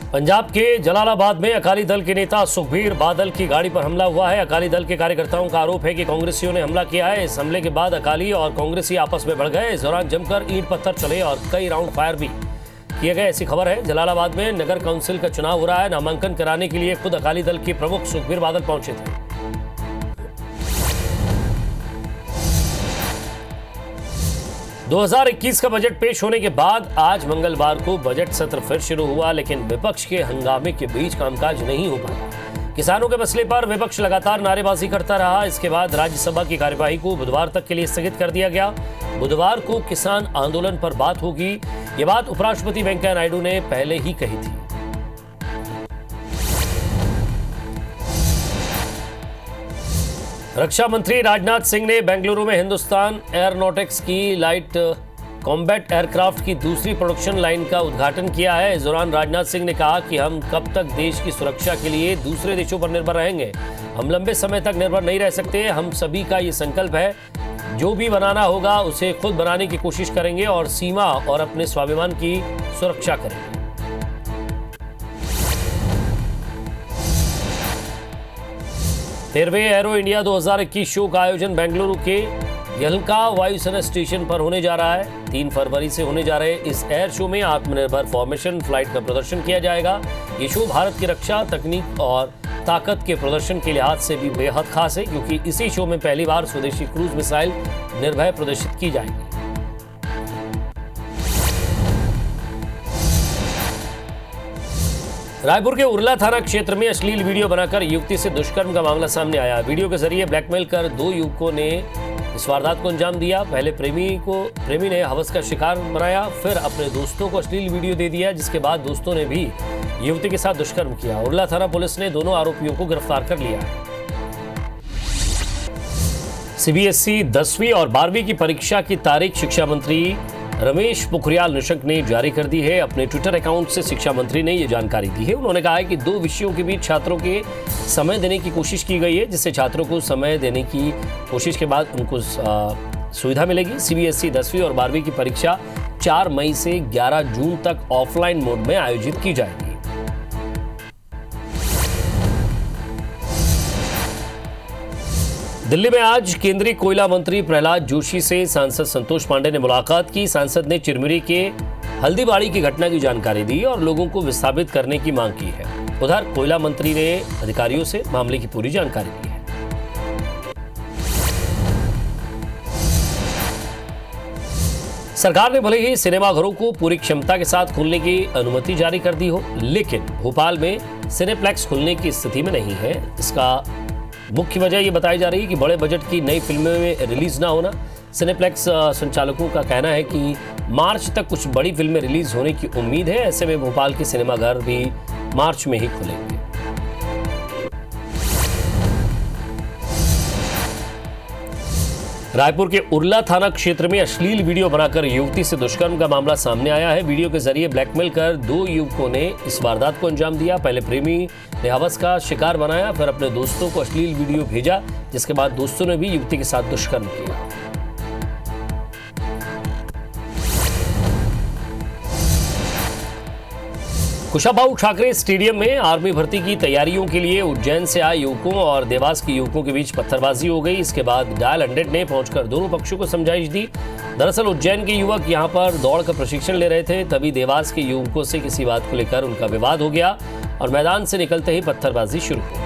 पंजाब के जलालाबाद में अकाली दल के नेता सुखबीर बादल की गाड़ी पर हमला हुआ है। अकाली दल के कार्यकर्ताओं का आरोप है कि कांग्रेसियों ने हमला किया है। इस हमले के बाद अकाली और कांग्रेसी आपस में बढ़ गए। इस दौरान जमकर ईंट पत्थर चले और कई राउंड फायर भी किए गए, ऐसी खबर है। जलालाबाद में नगर काउंसिल का चुनाव हो रहा है। नामांकन कराने के लिए खुद अकाली दल के प्रमुख सुखबीर बादल पहुंचे थे। 2021 का बजट पेश होने के बाद आज मंगलवार को बजट सत्र फिर शुरू हुआ, लेकिन विपक्ष के हंगामे के बीच कामकाज नहीं हो पाया। किसानों के मसले पर विपक्ष लगातार नारेबाजी करता रहा। इसके बाद राज्यसभा की कार्यवाही को बुधवार तक के लिए स्थगित कर दिया गया। बुधवार को किसान आंदोलन पर बात होगी, ये बात उपराष्ट्रपति वेंकैया नायडू ने पहले ही कही थी। रक्षा मंत्री राजनाथ सिंह ने बेंगलुरु में हिंदुस्तान एयरोनॉटिक्स की लाइट कॉम्बैट एयरक्राफ्ट की दूसरी प्रोडक्शन लाइन का उद्घाटन किया है। इस दौरान राजनाथ सिंह ने कहा कि हम कब तक देश की सुरक्षा के लिए दूसरे देशों पर निर्भर रहेंगे। हम लंबे समय तक निर्भर नहीं रह सकते। हम सभी का ये संकल्प है, जो भी बनाना होगा उसे खुद बनाने की कोशिश करेंगे और सीमा और अपने स्वाभिमान की सुरक्षा करेंगे। तेरहवें एरो इंडिया 2021 शो का आयोजन बेंगलुरु के यलहंका वायुसेना स्टेशन पर होने जा रहा है। 3 फरवरी से होने जा रहे इस एयर शो में आत्मनिर्भर फॉर्मेशन फ्लाइट का प्रदर्शन किया जाएगा। ये शो भारत की रक्षा तकनीक और ताकत के प्रदर्शन के लिहाज से भी बेहद खास है, क्योंकि इसी शो में पहली बार स्वदेशी क्रूज मिसाइल निर्भय प्रदर्शित की जाएगी। रायपुर के उरला थाना क्षेत्र में अश्लील वीडियो बनाकर युवती से दुष्कर्म का मामला सामने आया। वीडियो के जरिए ब्लैकमेल कर 2 युवकों ने इस वारदात को अंजाम दिया। पहले प्रेमी ने हवस का शिकार बनाया, फिर अपने दोस्तों को अश्लील वीडियो दे दिया, जिसके बाद दोस्तों ने भी युवती के साथ दुष्कर्म किया। उरला थाना पुलिस ने दोनों आरोपियों को गिरफ्तार कर लिया। सीबीएसई 10वीं और 12वीं की परीक्षा की तारीख शिक्षा मंत्री रमेश पोखरियाल निशंक ने जारी कर दी है। अपने ट्विटर अकाउंट से शिक्षा मंत्री ने यह जानकारी दी है। उन्होंने कहा है कि 2 विषयों के बीच छात्रों के समय देने की कोशिश की गई है, जिससे छात्रों को समय देने की कोशिश के बाद उनको सुविधा मिलेगी। सीबीएसई 10वीं और 12वीं की परीक्षा 4 मई से 11 जून तक ऑफलाइन मोड में आयोजित की जाएगी। दिल्ली में आज केंद्रीय कोयला मंत्री प्रहलाद जोशी से सांसद संतोष पांडे ने मुलाकात की। सांसद ने चिरमिरी के हल्दीबाड़ी की घटना की जानकारी दी और लोगों को विस्थापित करने की मांग की है। उधर कोयला मंत्री ने अधिकारियों से मामले की पूरी जानकारी ली है। सरकार ने भले ही सिनेमाघरों को पूरी क्षमता के साथ खोलने की अनुमति जारी कर दी हो, लेकिन भोपाल में सिनेप्लेक्स खुलने की स्थिति में नहीं है। इसका मुख्य वजह यह बताई जा रही है कि बड़े बजट की नई फिल्में में रिलीज ना होना। सिनेप्लेक्स संचालकों का कहना है कि मार्च तक कुछ बड़ी फिल्में रिलीज होने की उम्मीद है। ऐसे में भोपाल के सिनेमाघर भी मार्च में ही खुलेंगे। रायपुर के उरला थाना क्षेत्र में अश्लील वीडियो बनाकर युवती से दुष्कर्म का मामला सामने आया है। वीडियो के जरिए ब्लैकमेल कर 2 युवकों ने इस वारदात को अंजाम दिया। पहले प्रेमी ने हवस का शिकार बनाया, फिर अपने दोस्तों को अश्लील वीडियो भेजा, जिसके बाद दोस्तों ने भी युवती के साथ दुष्कर्म किया। कुशाभाऊ ठाकरे स्टेडियम में आर्मी भर्ती की तैयारियों के लिए उज्जैन से आए युवकों और देवास के युवकों के बीच पत्थरबाजी हो गई। इसके बाद डायल 100 ने पहुंचकर दोनों पक्षों को समझाइश दी। दरअसल उज्जैन के युवक यहां पर दौड़ का प्रशिक्षण ले रहे थे, तभी देवास के युवकों से किसी बात को लेकर उनका विवाद हो गया और मैदान से निकलते ही पत्थरबाजी शुरू हो गई।